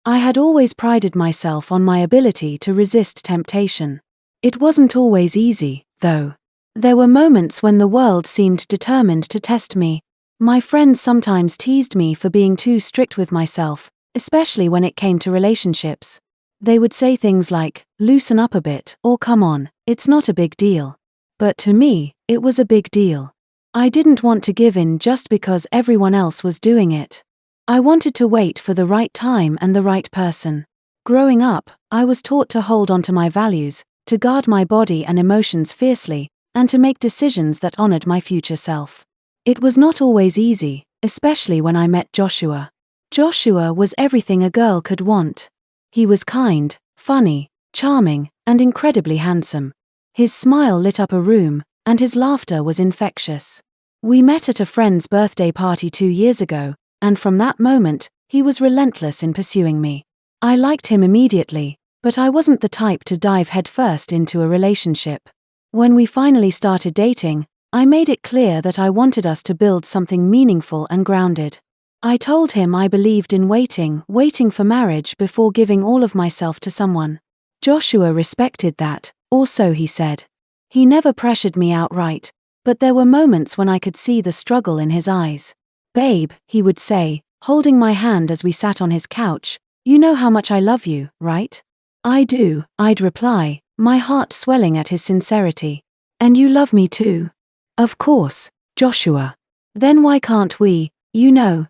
I had always prided myself on my ability to resist temptation. It wasn't always easy, though. There were moments when the world seemed determined to test me. My friends sometimes teased me for being too strict with myself, especially when it came to relationships. They would say things like, "Loosen up a bit," or "Come on, it's not a big deal." But to me, it was a big deal. I didn't want to give in just because everyone else was doing it. I wanted to wait for the right time and the right person. Growing up, I was taught to hold on to my values, to guard my body and emotions fiercely, and to make decisions that honored my future self. It was not always easy, especially when I met Joshua. Joshua was everything a girl could want. He was kind, funny, charming, and incredibly handsome. His smile lit up a room, and his laughter was infectious. We met at a friend's birthday party 2 years ago, and from that moment, he was relentless in pursuing me. I liked him immediately, but I wasn't the type to dive headfirst into a relationship. When we finally started dating, I made it clear that I wanted us to build something meaningful and grounded. I told him I believed in waiting for marriage before giving all of myself to someone. Joshua respected that, or so he said. He never pressured me outright, but there were moments when I could see the struggle in his eyes. "Babe," he would say, holding my hand as we sat on his couch, "you know how much I love you, right?" "I do," I'd reply, my heart swelling at his sincerity. "And you love me too." "Of course, Joshua." "Then why can't we,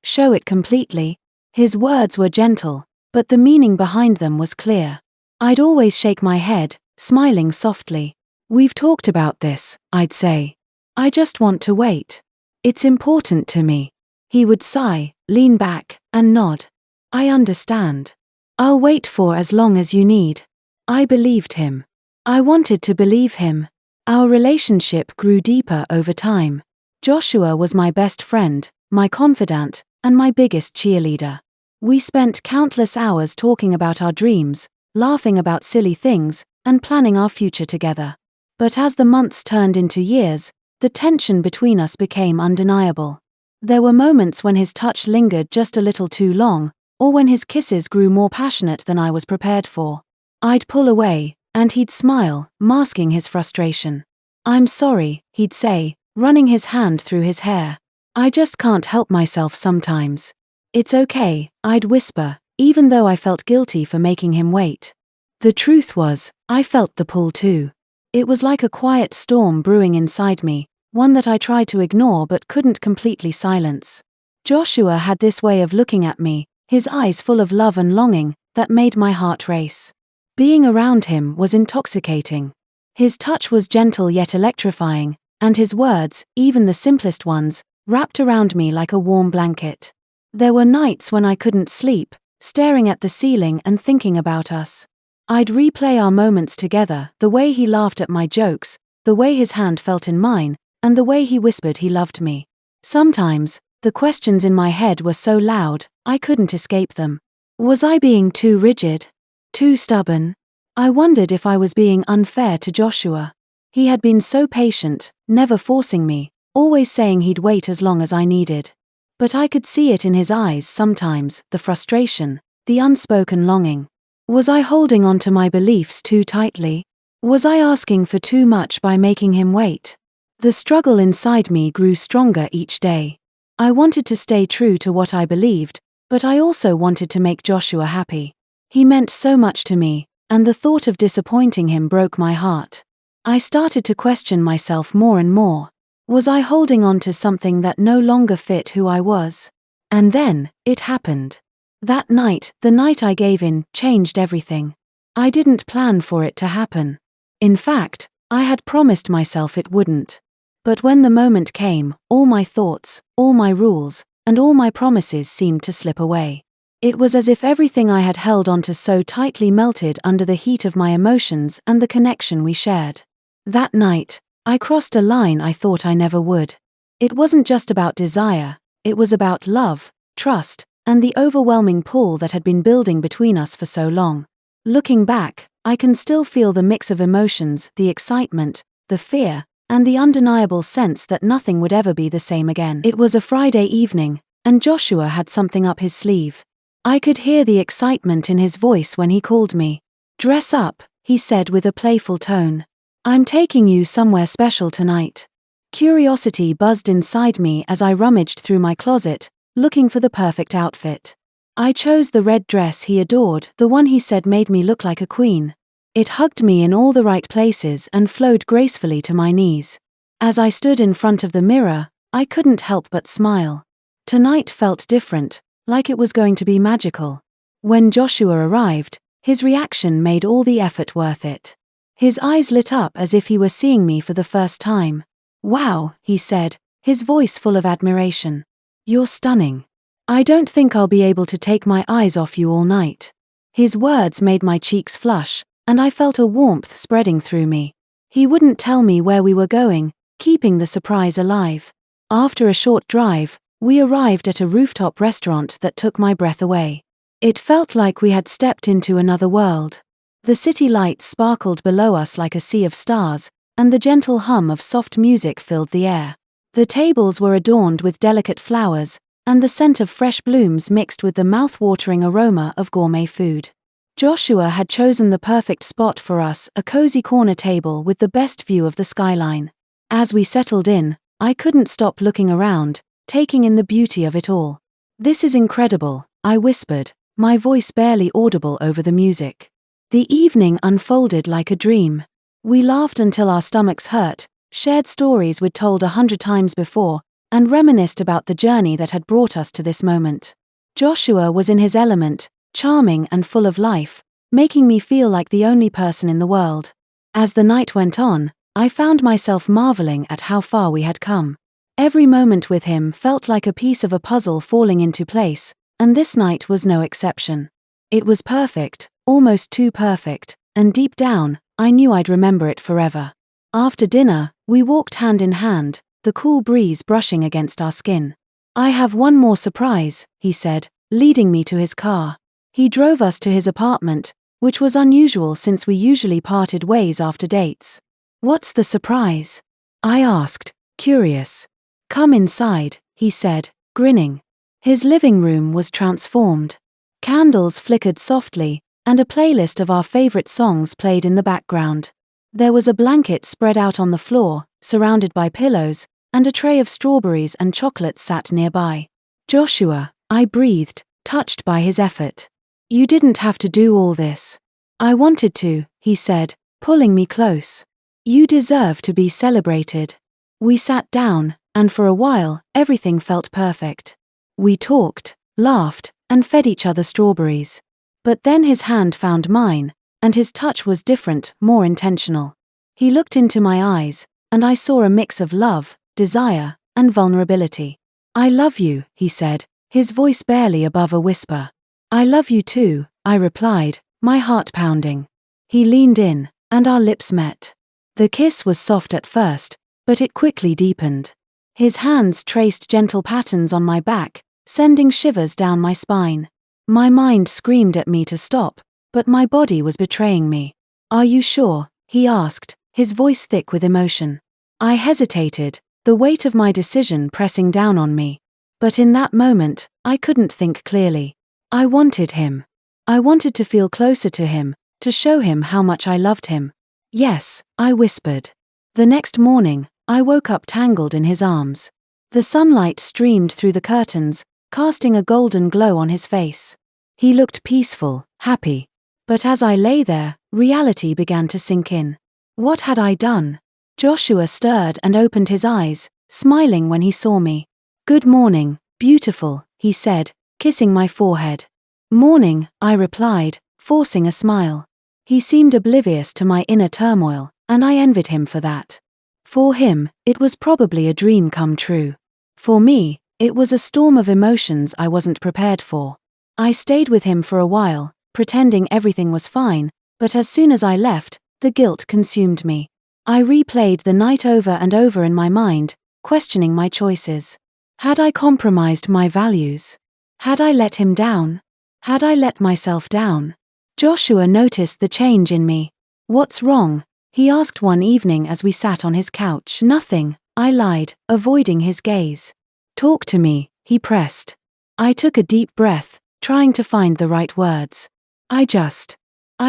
show it completely?" His words were gentle, but the meaning behind them was clear. I'd always shake my head, smiling softly. "We've talked about this," I'd say. "I just want to wait. It's important to me." He would sigh, lean back, and nod. "I understand. I'll wait for as long as you need." I believed him. I wanted to believe him. Our relationship grew deeper over time. Joshua was my best friend, my confidant, and my biggest cheerleader. We spent countless hours talking about our dreams, laughing about silly things, and planning our future together. But as the months turned into years, the tension between us became undeniable. There were moments when his touch lingered just a little too long, or when his kisses grew more passionate than I was prepared for. I'd pull away, and he'd smile, masking his frustration. "I'm sorry," he'd say, running his hand through his hair. "I just can't help myself sometimes." "It's okay," I'd whisper, even though I felt guilty for making him wait. The truth was, I felt the pull too. It was like a quiet storm brewing inside me, one that I tried to ignore but couldn't completely silence. Joshua had this way of looking at me, his eyes full of love and longing, that made my heart race. Being around him was intoxicating. His touch was gentle yet electrifying, and his words, even the simplest ones, wrapped around me like a warm blanket. There were nights when I couldn't sleep, staring at the ceiling and thinking about us. I'd replay our moments together, the way he laughed at my jokes, the way his hand felt in mine, and the way he whispered he loved me. Sometimes, the questions in my head were so loud, I couldn't escape them. Was I being too rigid? Too stubborn? I wondered if I was being unfair to Joshua. He had been so patient, never forcing me, always saying he'd wait as long as I needed. But I could see it in his eyes sometimes, the frustration, the unspoken longing. Was I holding on to my beliefs too tightly? Was I asking for too much by making him wait? The struggle inside me grew stronger each day. I wanted to stay true to what I believed, but I also wanted to make Joshua happy. He meant so much to me, and the thought of disappointing him broke my heart. I started to question myself more and more. Was I holding on to something that no longer fit who I was? And then, it happened. That night, the night I gave in, changed everything. I didn't plan for it to happen. In fact, I had promised myself it wouldn't. But when the moment came, all my thoughts, all my rules, and all my promises seemed to slip away. It was as if everything I had held onto so tightly melted under the heat of my emotions and the connection we shared. That night, I crossed a line I thought I never would. It wasn't just about desire, it was about love, trust, and the overwhelming pull that had been building between us for so long. Looking back, I can still feel the mix of emotions, the excitement, the fear, and the undeniable sense that nothing would ever be the same again. It was a Friday evening, and Joshua had something up his sleeve. I could hear the excitement in his voice when he called me. "Dress up," he said with a playful tone. "I'm taking you somewhere special tonight." Curiosity buzzed inside me as I rummaged through my closet, looking for the perfect outfit. I chose the red dress he adored, the one he said made me look like a queen. It hugged me in all the right places and flowed gracefully to my knees. As I stood in front of the mirror, I couldn't help but smile. Tonight felt different, like it was going to be magical. When Joshua arrived, his reaction made all the effort worth it. His eyes lit up as if he were seeing me for the first time. "Wow," he said, his voice full of admiration. "You're stunning. I don't think I'll be able to take my eyes off you all night." His words made my cheeks flush, and I felt a warmth spreading through me. He wouldn't tell me where we were going, keeping the surprise alive. After a short drive, we arrived at a rooftop restaurant that took my breath away. It felt like we had stepped into another world. The city lights sparkled below us like a sea of stars, and the gentle hum of soft music filled the air. The tables were adorned with delicate flowers, and the scent of fresh blooms mixed with the mouth-watering aroma of gourmet food. Joshua had chosen the perfect spot for us, a cozy corner table with the best view of the skyline. As we settled in, I couldn't stop looking around, taking in the beauty of it all. "This is incredible," I whispered, my voice barely audible over the music. The evening unfolded like a dream. We laughed until our stomachs hurt, shared stories we'd told 100 times before, and reminisced about the journey that had brought us to this moment. Joshua was in his element, charming and full of life, making me feel like the only person in the world. As the night went on, I found myself marveling at how far we had come. Every moment with him felt like a piece of a puzzle falling into place, and this night was no exception. It was perfect, almost too perfect, and deep down, I knew I'd remember it forever. After dinner, we walked hand in hand, the cool breeze brushing against our skin. "I have one more surprise," he said, leading me to his car. He drove us to his apartment, which was unusual since we usually parted ways after dates. "What's the surprise?" I asked, curious. "Come inside," he said, grinning. His living room was transformed. Candles flickered softly, and a playlist of our favorite songs played in the background. There was a blanket spread out on the floor, surrounded by pillows, and a tray of strawberries and chocolates sat nearby. "Joshua," I breathed, touched by his effort. "You didn't have to do all this." "I wanted to," he said, pulling me close. "You deserve to be celebrated." We sat down, and for a while, everything felt perfect. We talked, laughed, and fed each other strawberries. But then his hand found mine, and his touch was different, more intentional. He looked into my eyes, and I saw a mix of love, desire, and vulnerability. "I love you," he said, his voice barely above a whisper. "I love you too," I replied, my heart pounding. He leaned in, and our lips met. The kiss was soft at first, but it quickly deepened. His hands traced gentle patterns on my back, sending shivers down my spine. My mind screamed at me to stop, but my body was betraying me. "Are you sure?" he asked, his voice thick with emotion. I hesitated, the weight of my decision pressing down on me. But in that moment, I couldn't think clearly. I wanted him. I wanted to feel closer to him, to show him how much I loved him. "Yes," I whispered. The next morning, I woke up tangled in his arms. The sunlight streamed through the curtains, casting a golden glow on his face. He looked peaceful, happy. But as I lay there, reality began to sink in. What had I done? Joshua stirred and opened his eyes, smiling when he saw me. "Good morning, beautiful," he said, kissing my forehead. "Morning," I replied, forcing a smile. He seemed oblivious to my inner turmoil, and I envied him for that. For him, it was probably a dream come true. For me, it was a storm of emotions I wasn't prepared for. I stayed with him for a while, pretending everything was fine, but as soon as I left, the guilt consumed me. I replayed the night over and over in my mind, questioning my choices. Had I compromised my values? Had I let him down? Had I let myself down? Joshua noticed the change in me. "What's wrong?" he asked one evening as we sat on his couch. "Nothing," I lied, avoiding his gaze. "Talk to me," he pressed. I took a deep breath, trying to find the right words. I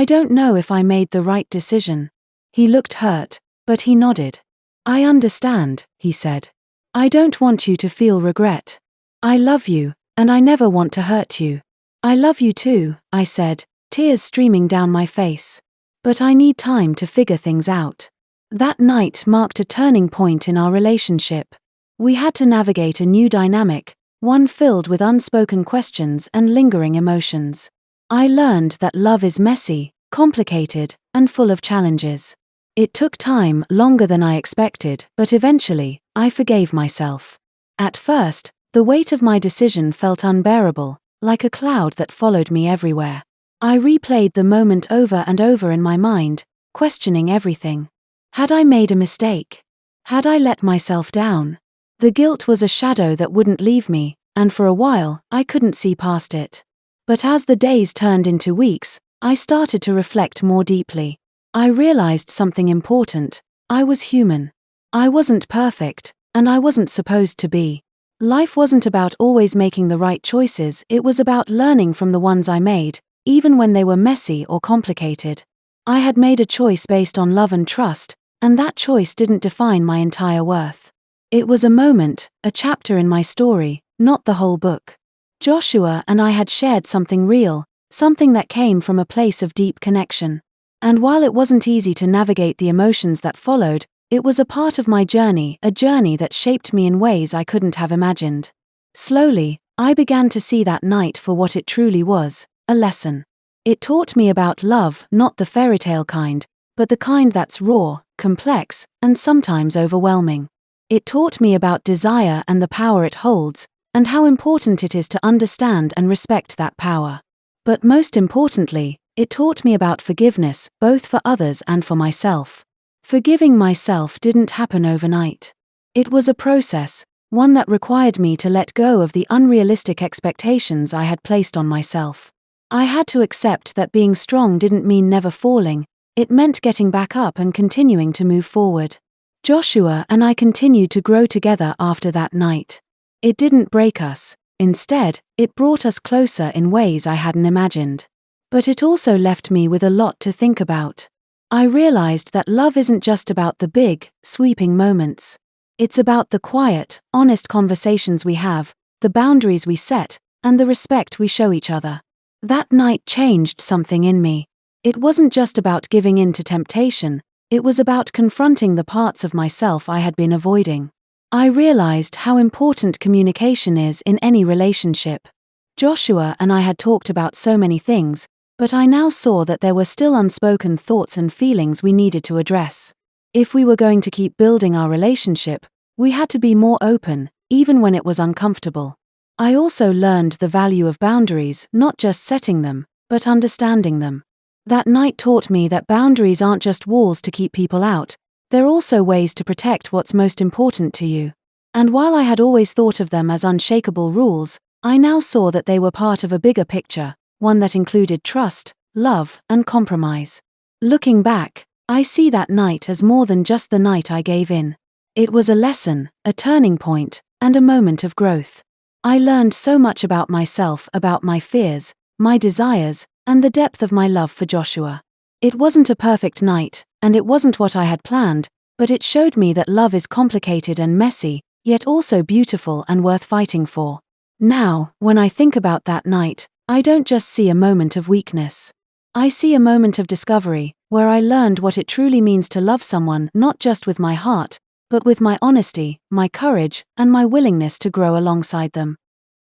don't know if I made the right decision." He looked hurt, but he nodded. "I understand," he said. "I don't want you to feel regret. I love you, and I never want to hurt you." "I love you too," I said, tears streaming down my face. "But I need time to figure things out." That night marked a turning point in our relationship. We had to navigate a new dynamic, one filled with unspoken questions and lingering emotions. I learned that love is messy, complicated, and full of challenges. It took time, longer than I expected, but eventually, I forgave myself. At first, the weight of my decision felt unbearable, like a cloud that followed me everywhere. I replayed the moment over and over in my mind, questioning everything. Had I made a mistake? Had I let myself down? The guilt was a shadow that wouldn't leave me, and for a while, I couldn't see past it. But as the days turned into weeks, I started to reflect more deeply. I realized something important. I was human. I wasn't perfect, and I wasn't supposed to be. Life wasn't about always making the right choices, it was about learning from the ones I made, even when they were messy or complicated. I had made a choice based on love and trust, and that choice didn't define my entire worth. It was a moment, a chapter in my story, not the whole book. Joshua and I had shared something real, something that came from a place of deep connection. And while it wasn't easy to navigate the emotions that followed, it was a part of my journey, a journey that shaped me in ways I couldn't have imagined. Slowly, I began to see that night for what it truly was, a lesson. It taught me about love, not the fairy tale kind, but the kind that's raw, complex, and sometimes overwhelming. It taught me about desire and the power it holds, and how important it is to understand and respect that power. But most importantly, it taught me about forgiveness, both for others and for myself. Forgiving myself didn't happen overnight. It was a process, one that required me to let go of the unrealistic expectations I had placed on myself. I had to accept that being strong didn't mean never falling, it meant getting back up and continuing to move forward. Joshua and I continued to grow together after that night. It didn't break us. Instead, it brought us closer in ways I hadn't imagined. But it also left me with a lot to think about. I realized that love isn't just about the big, sweeping moments. It's about the quiet, honest conversations we have, the boundaries we set, and the respect we show each other. That night changed something in me. It wasn't just about giving in to temptation, it was about confronting the parts of myself I had been avoiding. I realized how important communication is in any relationship. Joshua and I had talked about so many things, but I now saw that there were still unspoken thoughts and feelings we needed to address. If we were going to keep building our relationship, we had to be more open, even when it was uncomfortable. I also learned the value of boundaries, not just setting them, but understanding them. That night taught me that boundaries aren't just walls to keep people out, they're also ways to protect what's most important to you. And while I had always thought of them as unshakable rules, I now saw that they were part of a bigger picture, one that included trust, love, and compromise. Looking back, I see that night as more than just the night I gave in. It was a lesson, a turning point, and a moment of growth. I learned so much about myself, about my fears, my desires, and the depth of my love for Joshua. It wasn't a perfect night, and it wasn't what I had planned, but it showed me that love is complicated and messy, yet also beautiful and worth fighting for. Now, when I think about that night, I don't just see a moment of weakness. I see a moment of discovery, where I learned what it truly means to love someone not just with my heart, but with my honesty, my courage, and my willingness to grow alongside them.